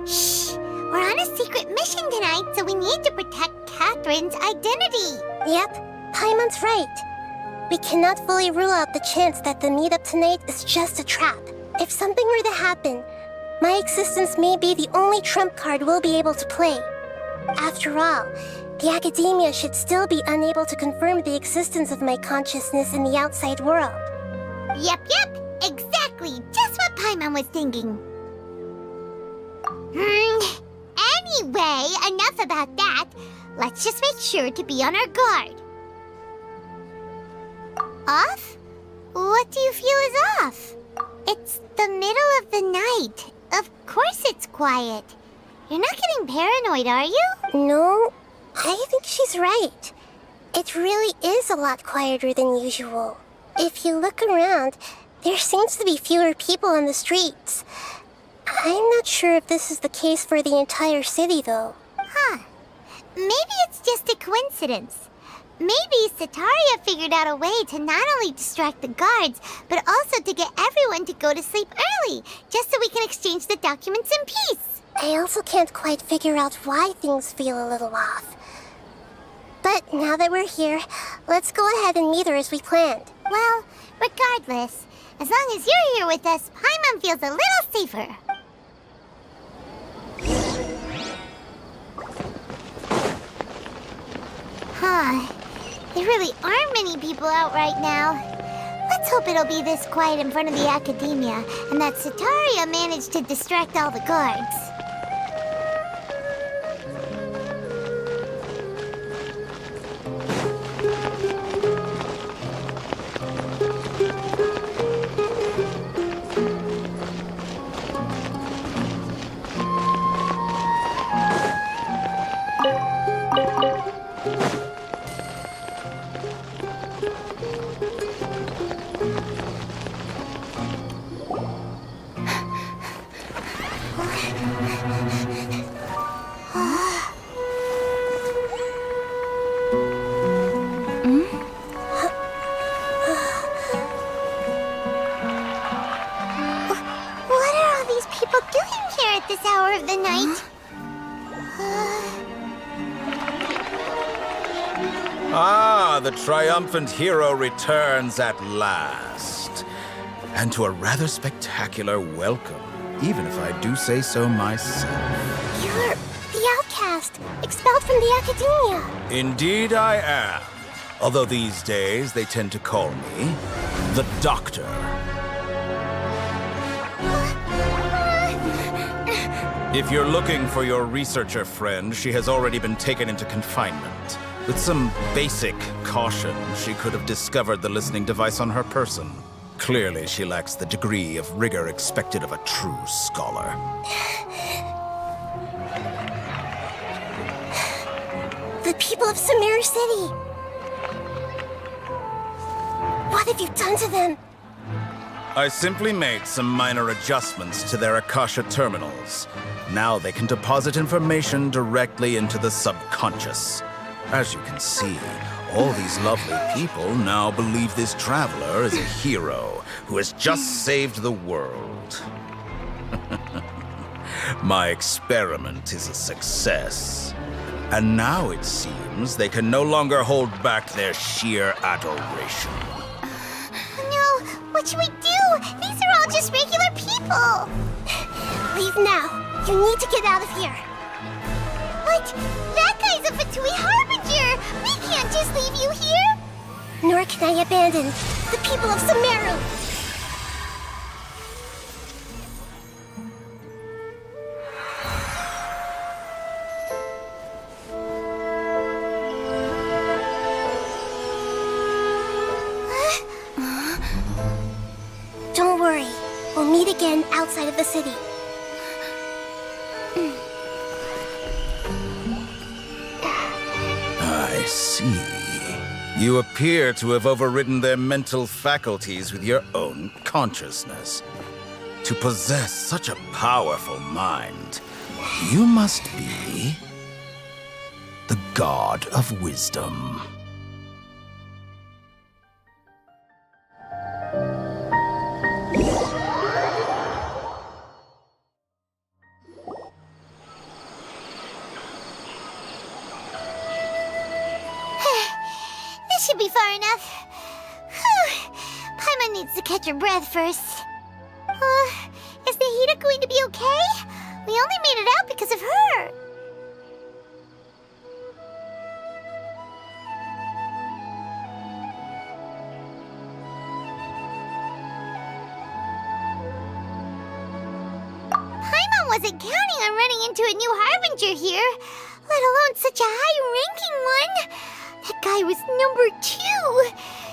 Shh! We're on a secret mission tonight, so we need to protect Catherine's identity. Yep, Paimon's right. We cannot fully rule out the chance that the meetup tonight is just a trap. If something were to happen, my existence may be the only trump card we'll be able to play. After all, the Academia should still be unable to confirm the existence of my consciousness in the outside world. Yep, exactly. Just what Paimon was thinking. Anyway, enough about that. Let's just make sure to be on our guard. Off? What do you feel is off? It's the middle of the night. Of course it's quiet. You're not getting paranoid, are you? No, I think she's right. It really is a lot quieter than usual. If you look around, there seems to be fewer people on the streets. I'm not sure if this is the case for the entire city, though. Maybe it's just a coincidence. Maybe Sataria figured out a way to not only distract the guards, but also to get everyone to go to sleep early, just so we can exchange the documents in peace. I also can't quite figure out why things feel a little off. But now that we're here, let's go ahead and meet her as we planned. Well, regardless, as long as you're here with us, Paimon feels a little safer. There really aren't many people out right now. Let's hope it'll be this quiet in front of the Academia, and that Sataria managed to distract all the guards. Ah, the triumphant hero returns at last. And to a rather spectacular welcome, even if I do say so myself. You're the outcast, expelled from the academia. Indeed I am. Although these days they tend to call me the Doctor. If you're looking for your researcher friend, she has already been taken into confinement. With some basic caution, she could have discovered the listening device on her person. Clearly, she lacks the degree of rigor expected of a true scholar. The people of Sumeru City. What have you done to them? I simply made some minor adjustments to their Akasha terminals. Now they can deposit information directly into the subconscious. As you can see, all these lovely people now believe this traveler is a hero who has just saved the world. My experiment is a success. And now it seems they can no longer hold back their sheer adoration. No, what should we do? These are all just regular people. Leave now. You need to get out of here. But that guy's a Fatui Harbinger. We can't just leave you here. Nor can I abandon the people of Sumeru. Don't worry. We'll meet again outside of the city. I see. You appear to have overridden their mental faculties with your own consciousness. To possess such a powerful mind, you must be the god of wisdom. This should be far enough. Whew. Paimon needs to catch her breath first. Is Nahida going to be okay? We only made it out because of her. Paimon wasn't counting on running into a new Harbinger here, let alone such a high-ranking one. That guy was number 2.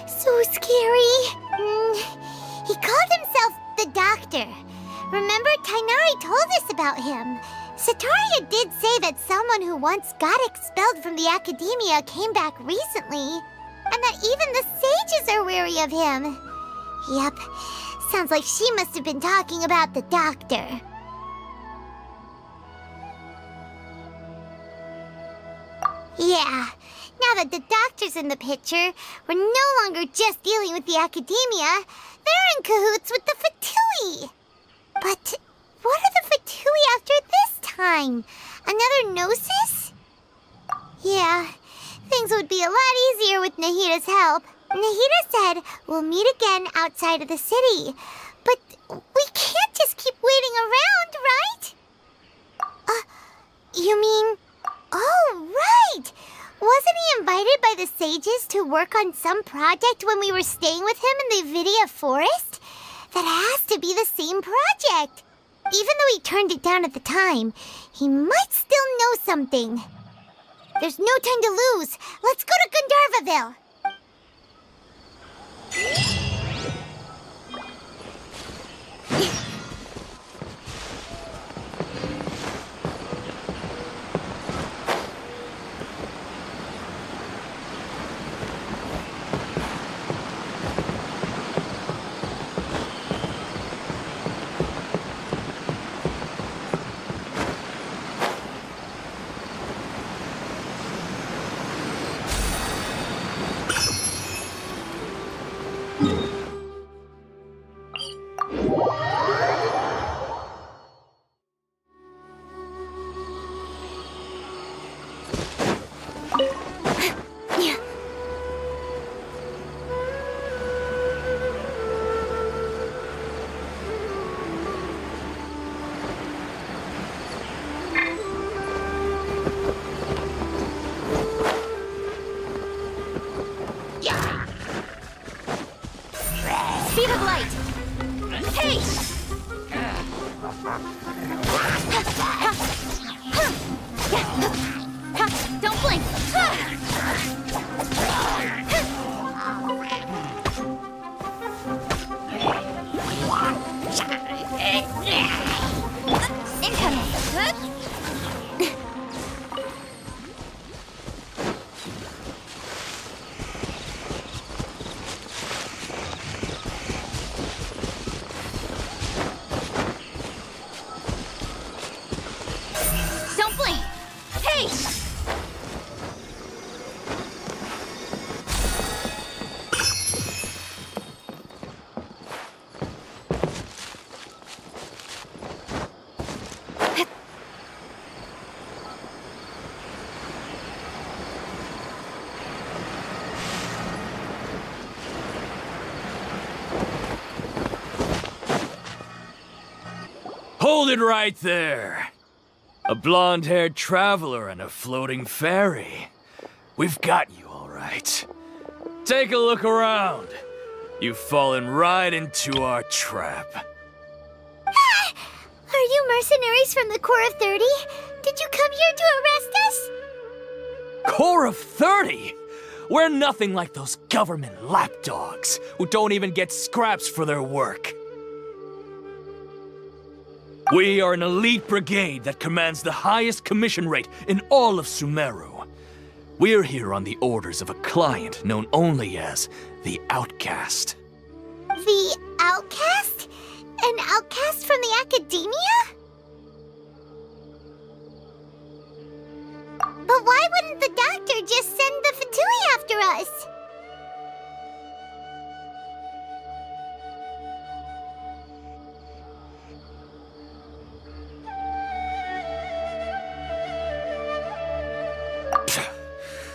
So scary. He called himself the Doctor. Remember, Tainari told us about him. Sataria did say that someone who once got expelled from the academia came back recently, and that even the sages are wary of him. Yep, sounds like she must have been talking about the Doctor. Yeah, now that the Doctor's in the picture, we're no longer just dealing with the academia. They're in cahoots with the Fatui. But what are the Fatui after this time? Another Gnosis? Yeah, things would be a lot easier with Nahida's help. Nahida said we'll meet again outside of the city. But we can't just keep waiting around, right? You mean... Oh, right! Wasn't he invited by the sages to work on some project when we were staying with him in the Vidia Forest? That has to be the same project. Even though he turned it down at the time, he might still know something. There's no time to lose. Let's go to Gandharvaville. Speed of light! Hey! Don't blink! Incoming! Don't blink! Hey! Hold it right there. A blonde-haired traveler and a floating fairy. We've got you, all right. Take a look around. You've fallen right into our trap. Are you mercenaries from the Corps of 30? Did you come here to arrest us? Corps of 30? We're nothing like those government lapdogs who don't even get scraps for their work. We are an elite brigade that commands the highest commission rate in all of Sumeru. We're here on the orders of a client known only as the Outcast. The Outcast? An outcast from the Academia? But why wouldn't the doctor just send the Fatui after us?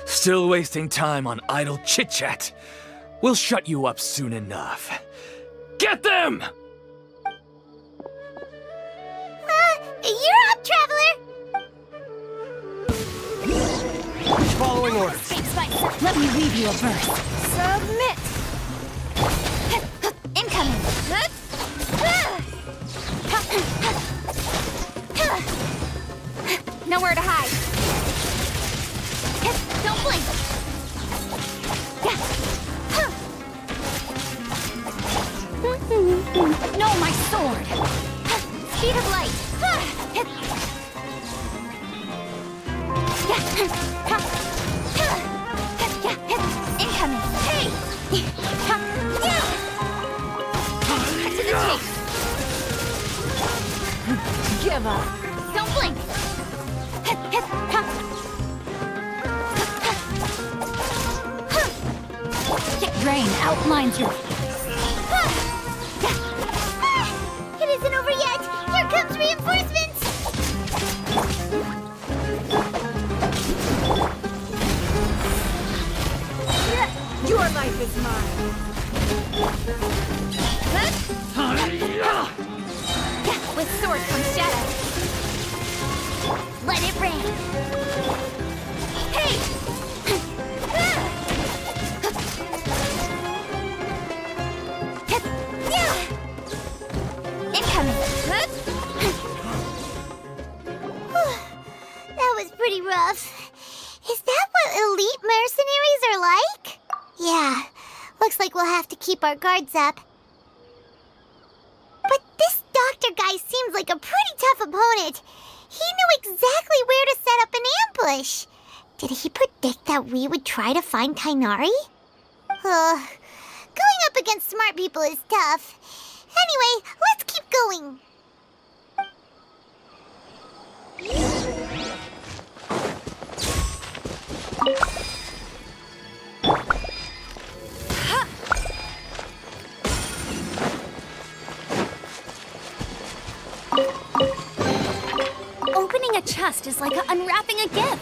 Still wasting time on idle chit-chat. We'll shut you up soon enough. Get them! You're up, Traveler! Following orders. Let me read you a verse. Submit! Incoming! Nowhere to hide. Don't blink! No, my sword. Speed of light! Incoming! Hey! To the chase! Give up. Don't blink! Drain outlines your... It isn't over yet! Here comes reinforcements! Your life is mine. With sword comes shadow. Let it rain. Hey! Incoming. That was pretty rough. Is that what elite mercenaries are like? Yeah, looks like we'll have to keep our guards up. But this doctor guy seems like a pretty tough opponent. He knew exactly where to set up an ambush. Did he predict that we would try to find Kainari? Going up against smart people is tough. Anyway, let's keep going. Opening a chest is like unwrapping a gift.